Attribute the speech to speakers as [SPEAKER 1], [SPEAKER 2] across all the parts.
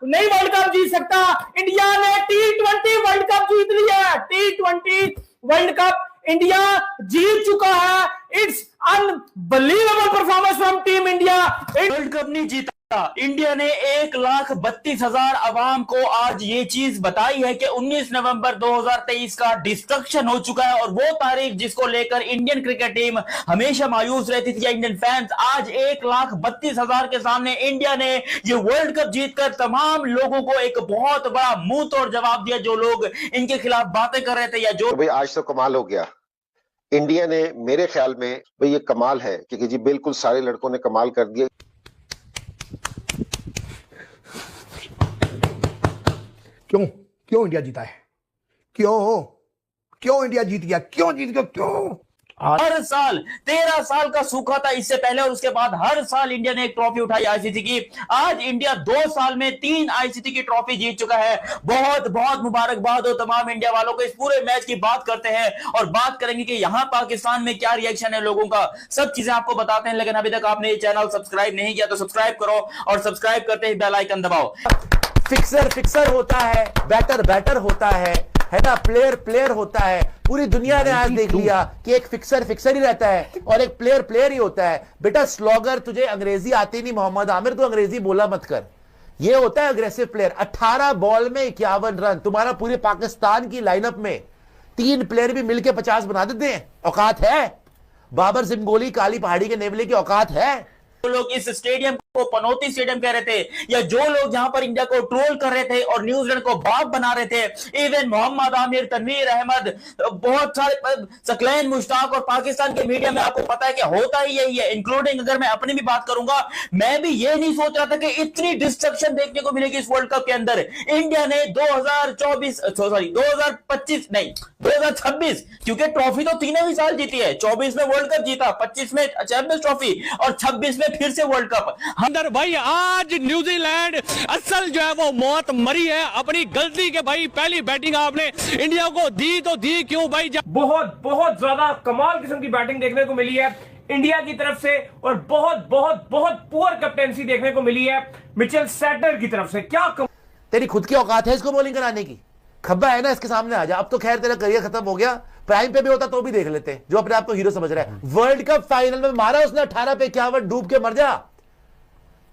[SPEAKER 1] नहीं world cup जीत सकता। India ने T20 वर्ल्ड कप जीत लिया है। T20 वर्ल्ड कप इंडिया जीत चुका है। It's unbelievable performance from team India.
[SPEAKER 2] World cup नहीं जीता, इंडिया ने 1,32,000 अवाम को आज ये चीज बताई है कि 19 नवंबर 2023 का डिस्ट्रक्शन हो चुका है। और वो तारीख जिसको लेकर इंडियन क्रिकेट टीम हमेशा मायूस रहती थी, इंडियन फैंस, आज 1,32,000 के सामने इंडिया ने ये वर्ल्ड कप जीतकर तमाम लोगों को एक बहुत बड़ा मुंह तोड़ जवाब दिया। जो लोग इनके खिलाफ बातें कर रहे थे या जो
[SPEAKER 3] तो भाई आज तो कमाल हो गया इंडिया ने, मेरे ख्याल में भाई ये कमाल है क्योंकि जी बिल्कुल सारे लड़कों ने कमाल कर दिया।
[SPEAKER 4] क्यों क्यों इंडिया जीता है? क्यों इंडिया जीत गया? क्यों जीत गया? क्यों?
[SPEAKER 2] हर साल 13 साल का सूखा था इससे पहले और उसके बाद हर साल इंडिया ने एक ट्रॉफी उठाई आईसीसी की। आज इंडिया 2 साल में 3 आईसीसी की ट्रॉफी जीत चुका है। बहुत बहुत मुबारकबाद हो तमाम इंडिया वालों को। इस पूरे मैच की बात करते हैं और बात करेंगे कि यहां पाकिस्तान में क्या रिएक्शन है लोगों का, सब चीजें आपको बताते हैं। लेकिन अभी तक आपने ये चैनल सब्सक्राइब नहीं किया तो सब्सक्राइब करो और सब्सक्राइब करते ही बेल आइकन दबाओ।
[SPEAKER 5] फिक्सर होता है, बैटर होता है ना, प्लेयर होता है। पूरी दुनिया ने आज देख लिया कि एक फिक्सर ही रहता है और एक प्लेयर ही होता है। बेटा स्लॉगर, तुझे अंग्रेजी आती नहीं मोहम्मद आमिर, तू अंग्रेजी बोला मत कर। ये होता है अग्रेसिव प्लेयर। 18 बॉल में 51 रन। तुम्हारा पूरे पाकिस्तान की लाइनअप में 3 प्लेयर भी मिलकर 50 बना देते हैं। औकात है? बाबर सिंगोली काली पहाड़ी के नेवले की औकात है?
[SPEAKER 2] जो लोग इस स्टेडियम को पनौती स्टेडियम कह रहे थे या जो लोग जहां पर इंडिया को ट्रोल कर रहे थे और न्यूजीलैंड को बाप बना रहे थे, इवन मोहम्मद आमिर, तनवीर अहमद, बहुत सारे सकलैन मुश्ताक और पाकिस्तान के मीडिया में आपको पता है कि होता ही यही है। इंक्लूडिंग अगर मैं अपनी भी बात करूंगा, मैं भी ये नहीं सोच रहा था कि इतनी डिस्ट्रक्शन देखने को मिलेगी इस वर्ल्ड कप के अंदर। इंडिया ने 2026 क्योंकि ट्रॉफी तो तीनों ही साल जीती है। 24 में वर्ल्ड कप जीता, 25 में चैंपियंस ट्रॉफी और 26 में फिर से वर्ल्ड कप।
[SPEAKER 6] अंदर भाई आज न्यूजीलैंड असल जो है वो मौत मरी है अपनी गलती के। भाई पहली बैटिंग आपने इंडिया को दी तो दी क्यों भाई?
[SPEAKER 1] बहुत बहुत ज्यादा कमाल किस्म की बैटिंग देखने को मिली है इंडिया की तरफ से और बहुत बहुत बहुत पुअर कैप्टेंसी देखने को मिली है मिचेल सैटनर की तरफ से। क्या
[SPEAKER 5] तेरी खुद की औकात है इसको बॉलिंग कराने की? खब्बा है ना, इसके सामने आ जा। अब तो खैर तेरा करियर खत्म हो गया, प्राइम पे भी होता तो भी देख लेते, जो अपने आप को हीरो समझ रहा है। वर्ल्ड कप फाइनल में मारा उसने 18 पे 51, डूब के मर जा।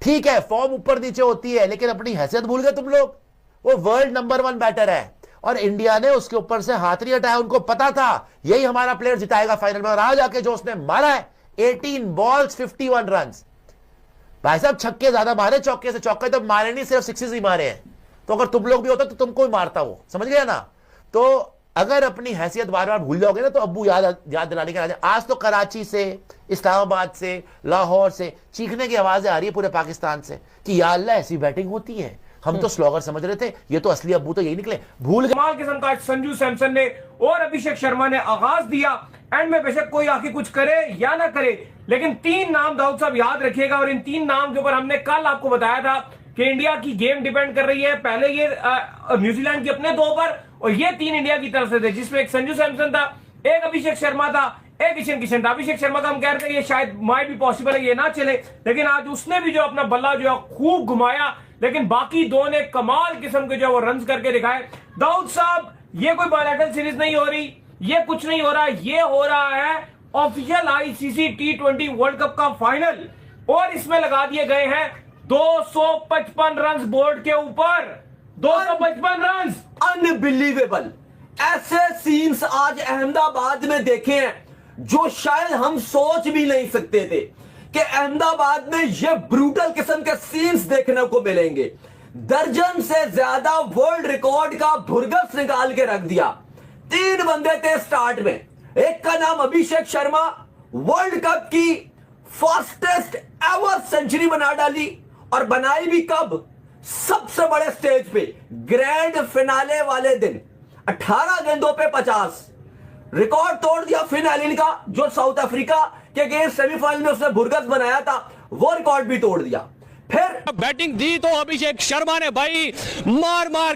[SPEAKER 5] ठीक है, फॉर्म ऊपर नीचे होती है लेकिन अपनी हैसियत भूल गए तुम लोग। वो वर्ल्ड नंबर 1 बैटर है और इंडिया ने उसके ऊपर से हाथ नहीं हटाया। उनको पता था यही हमारा प्लेयर जिताएगा फाइनल में, और आज आके जो उसने मारा है 18 बॉल्स 51 रन। भाई साहब छक्के ज्यादा मारे चौके से, चौके तो मारे नहीं, सिर्फ सिक्सेस ही मारे हैं। तो अगर तुम लोग भी होता तो तुमको ही मारता वो, समझ गया ना? तो अगर अपनी हैसियत बार बार भूल जाओगे ना तो अब्बू याद दिलाने के राजा। आज तो कराची से, इस्लामाबाद से, लाहौर से चीखने की आवाजें आ रही है पूरे पाकिस्तान से कि या अल्लाह ऐसी बैटिंग होती है। हम तो स्लॉगर समझ रहे थे, ये तो असली अब्बू तो यही निकले। भूल गए।
[SPEAKER 1] कमाल किस्म का संजू सैमसन ने और अभिषेक शर्मा ने आगाज दिया। एंड में बेशक कोई आके कुछ करे या ना करे, लेकिन 3 नाम दाऊद साहब याद रखिएगा। और इन 3 नाम के ऊपर हमने कल आपको बताया था कि इंडिया की गेम डिपेंड कर रही है। पहले ये न्यूजीलैंड की अपने 2 पर और ये 3 इंडिया की तरफ से थे, जिसमें एक संजू सैमसन था, एक अभिषेक शर्मा था, एक ईशान किशन था। अभिषेक शर्मा का हम कह रहे थे ये शायद माइट भी पॉसिबल है ये ना चले, लेकिन आज उसने भी जो अपना बल्ला जो है खूब घुमाया। लेकिन बाकी 2 ने कमाल किस्म के जो वो रन करके दिखाए। दाऊद साहब, ये कोई बायलैटरल सीरीज नहीं हो रही, ये कुछ नहीं हो रहा, ये हो रहा है official ICC T20 world cup का फाइनल। और इसमें लगा दिए गए हैं 255 रन बोर्ड के ऊपर। 255 रन,
[SPEAKER 7] अनबिलीवेबल। ऐसे सीन्स आज अहमदाबाद में देखे हैं जो शायद हम सोच भी नहीं सकते थे कि अहमदाबाद में ये ब्रूटल किस्म के सीन्स देखने को मिलेंगे। दर्जन से ज्यादा वर्ल्ड रिकॉर्ड का भुरगस निकाल के रख दिया। 3 बंदे थे स्टार्ट में, एक का नाम अभिषेक शर्मा, वर्ल्ड कप की फास्टेस्ट एवर सेंचुरी बना डाली। और बनाई भी कब? सबसे बड़े स्टेज पे, ग्रैंड फिनाले वाले दिन, 18 गेंदों पे 50 रिकॉर्ड तोड़ दिया फिन एलिन का, जो साउथ अफ्रीका के अगेंस्ट सेमीफाइनल में उसने भुरगस बनाया था, वो रिकॉर्ड भी तोड़ दिया। फिर
[SPEAKER 6] बैटिंग दी तो अभिषेक शर्मा ने भाई मार मार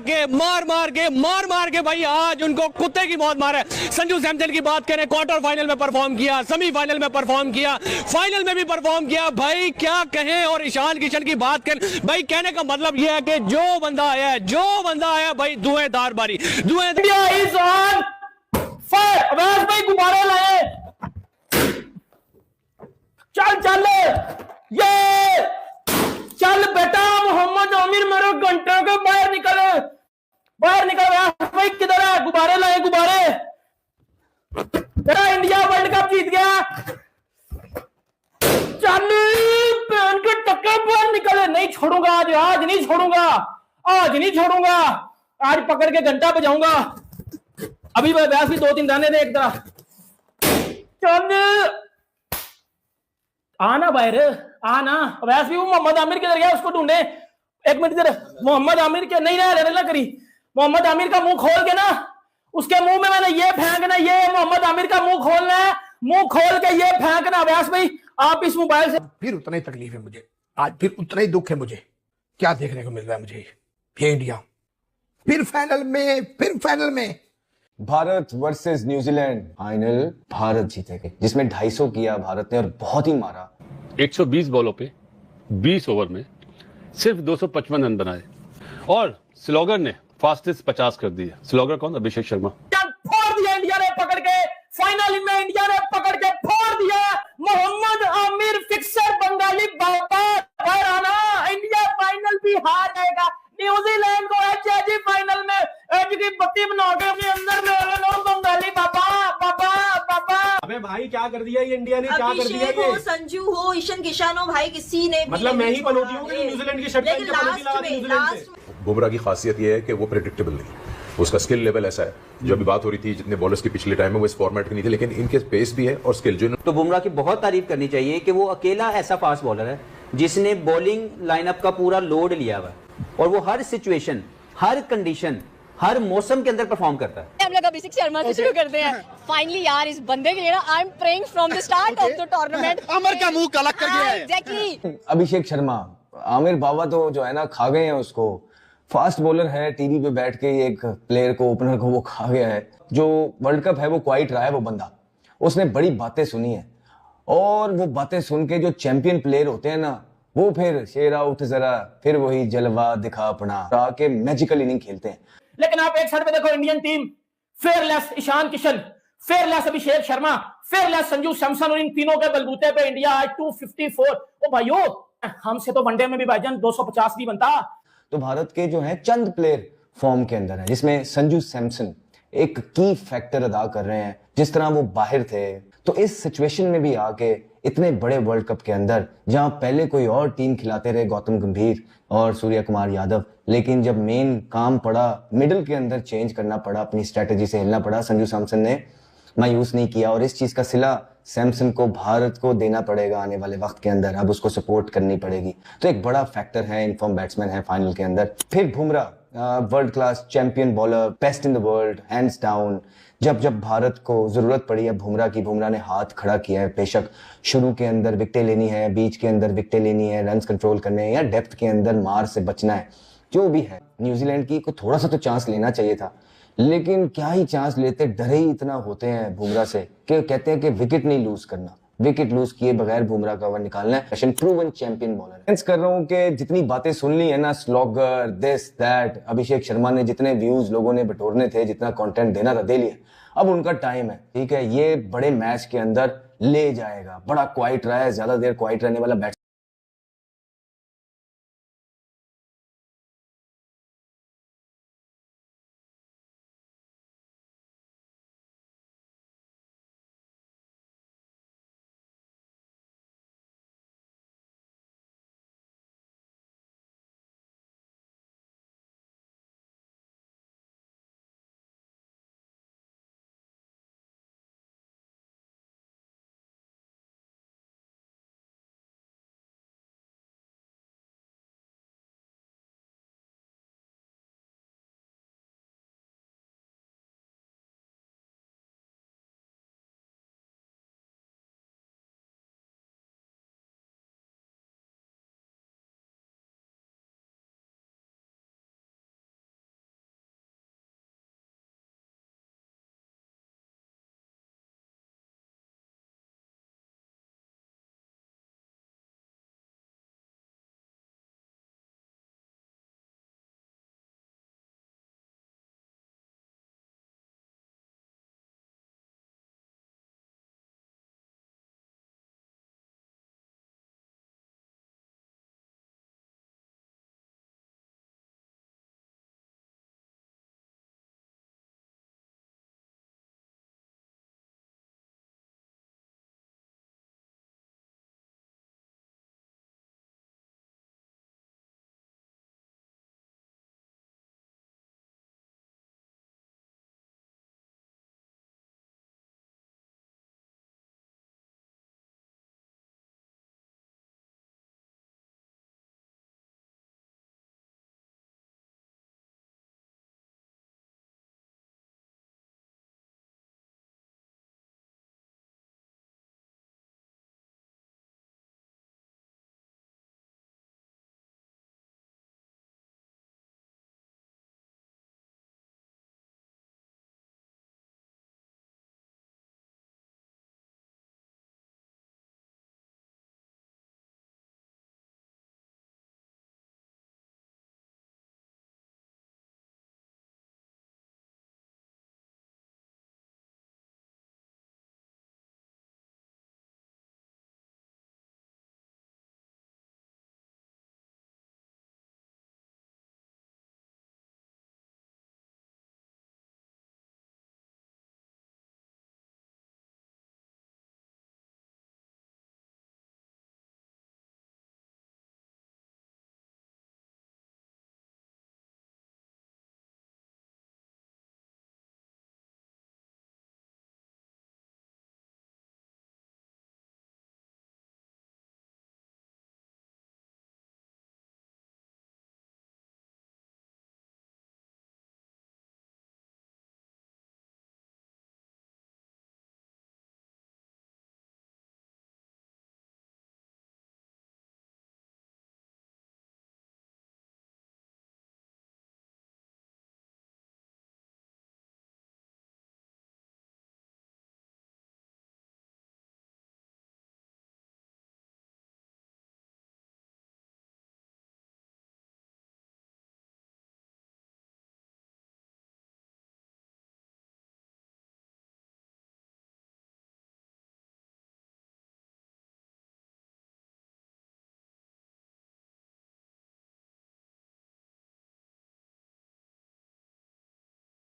[SPEAKER 6] के भाई आज उनको कुत्ते की मौत मारा है। संजू सैमसन की बात करें, क्वार्टर फाइनल में परफॉर्म किया, सेमीफाइनल में परफॉर्म किया, फाइनल में भी परफॉर्म किया, भाई क्या कहें। और ईशान किशन की बात करें, भाई कहने का मतलब यह है कि जो बंदा आया भाई धुएंधार बारी
[SPEAKER 2] India is on fire. Awais भाई गुब्बारे लाए, चल ये चल बेटा मोहम्मद आमिर मेरे घंटे के बाहर निकल अवैस भाई किधर है? गुब्बारे लाए गुब्बारे। तेरा इंडिया वर्ल्ड कप जीत गया, चल पहन के टक्के बाहर निकले। नहीं छोड़ूंगा आज नहीं छोड़ूंगा, आज पकड़ के घंटा बजाऊंगा। अभी मैं व्यास भी 2-3 दाने दे एक तरह। चल आना बाहर आना। वैसे भी वो मोहम्मद आमिर किधर गया, उसको ढूंढे। एक मिनट इधर, मोहम्मद आमिर के नहीं ना करी। मोहम्मद आमिर का मुंह खोल के ना, उसके मुंह में मैंने ये फेंकना, ये मोहम्मद आमिर का मुंह खोलना है, मुंह खोल के ये फेंकना। व्यास भाई आप इस मोबाइल से
[SPEAKER 4] फिर उतना ही तकलीफ है मुझे आज, फिर उतना ही दुख है मुझे। क्या देखने को मिल रहा है मुझे? ये इंडिया फिर फाइनल में
[SPEAKER 8] Bharat versus New Zealand final Bharat जीतेगा, जिसमें 250 किया भारत ने और बहुत ही मारा।
[SPEAKER 9] 120 बॉलों पे 20 ओवर में सिर्फ 255 रन बनाए और स्लोगर ने फास्टेस्ट 50 कर दिया। स्लोगर कौन? अभिषेक शर्मा।
[SPEAKER 2] फोड़ दिया इंडिया ने पकड़ के, फाइनल में इंडिया ने पकड़ के फोड़ दिया। मोहम्मद आमिर फिक्सर बंगाली बाबा घर आना। इंडिया फाइनल भी हार जाएगा, न्यूजीलैंड को एचआईजी फाइनल में एच की बत्ती बना के अपने अंदर में बंगाली बाबा।
[SPEAKER 1] अबे भाई क्या कर दिया ये इंडिया ने, क्या कर दिया
[SPEAKER 10] अभिषेक हो, संजू हो, ईशान किशन हो, भाई किसी ने
[SPEAKER 1] मतलब मैं ही बनोती हूँ कि न्यूजीलैंड की शर्ट पहन के बनोती लगा दी न्यूजीलैंड से।
[SPEAKER 11] बुमराह की खासियत यह है कि वो प्रेडिक्टेबल नहीं, उसका स्किल लेवल ऐसा है। जो अभी बात हो रही थी जितने बॉलर्स की पिछले टाइम में वो इस फॉर्मेट के नहीं थे, लेकिन इनके पेस भी है और स्किल जो।
[SPEAKER 2] तो बुमराह की बहुत तारीफ करनी चाहिए कि वो अकेला ऐसा फास्ट बॉलर है जिसने बॉलिंग लाइनअप का पूरा लोड लिया हुआ है और वो हर सिचुएशन, हर कंडीशन, हर मौसम के अंदर परफॉर्म करता है।
[SPEAKER 10] हम लोग अभिषेक शर्मा से शुरू करते हैं। फाइनली यार इस बंदे के लिए ना I am praying from the start of the tournament.
[SPEAKER 6] Amar का मुंह काला कर गया है।
[SPEAKER 10] एग्जैक्टली।
[SPEAKER 8] अभिषेक शर्मा, आमिर बाबा तो जो है ना खा गए हैं उसको। फास्ट बॉलर है, टीवी पे बैठ के एक प्लेयर को, ओपनर को वो खा गया है। जो वर्ल्ड कप है वो क्वाइट रहा है वो बंदा, उसने बड़ी बातें सुनी है और वो बातें सुन के जो चैंपियन प्लेयर होते हैं ना, वो फिर शेरा उठ जरा, फिर वही जलवा दिखा अपना, आके मैजिकल इनिंग खेलते हैं।
[SPEAKER 2] लेकिन आप एक साइड पे देखो Indian team, fearless Ishan Kishan, fearless Abhishek Sharma, fearless Sanju Samson, और इन तीनों के बलबूते पे इंडिया आज 254। ओ भाइयों, हमसे तो वनडे में भी भाईजान 250 भी बनता।
[SPEAKER 8] तो भारत के जो है चंद प्लेयर फॉर्म के अंदर है, जिसमें संजू सैमसन एक की फैक्टर अदा कर रहे हैं। जिस तरह वो बाहर थे, तो इस सिचुएशन में भी आके इतने बड़े वर्ल्ड कप के अंदर, जहां पहले कोई और टीम खिलाते रहे, गौतम गंभीर और सूर्य कुमार यादव, लेकिन जब मेन काम पड़ा, मिडिल के अंदर चेंज करना पड़ा, अपनी स्ट्रेटेजी से हिलना पड़ा, संजू सैमसन ने मायूस नहीं किया। और इस चीज का सिला सैमसन को, भारत को देना पड़ेगा आने वाले वक्त के अंदर। अब उसको सपोर्ट करनी पड़ेगी। तो एक बड़ा फैक्टर है, इनफॉर्म बैट्समैन है फाइनल के अंदर। फिर Bumrah, world class champion bowler, best in the world, hands down. जब भारत को जरूरत पड़ी है बुमराह की, बुमराह ने हाथ खड़ा किया है। बेशक शुरू के अंदर विकेटें लेनी है, बीच के अंदर विकेटें लेनी है, रन कंट्रोल करने हैं, या डेप्थ के अंदर मार से बचना है, जो भी है। न्यूजीलैंड की को थोड़ा सा तो चांस लेना चाहिए था, लेकिन क्या ही चांस लेते, डरे ही इतना होते हैं बुमराह से कि कहते हैं कि विकेट नहीं लूज करना। विकेट लूज किए बगैर बुमराह का ओवर निकालना है। प्रूवन चैंपियन बॉलर है। कर रहा हूं कि जितनी बातें सुन ली है ना, slogger, this that, Abhishek Sharma ने जितने व्यूज लोगों ने बटोरने थे, जितना कंटेंट देना था, दे लिया। अब उनका टाइम है, ठीक है। ये बड़े मैच के अंदर ले जाएगा। बड़ा क्वाइट रहा है, ज्यादा देर क्वाइट रहने वाला बैट्समैन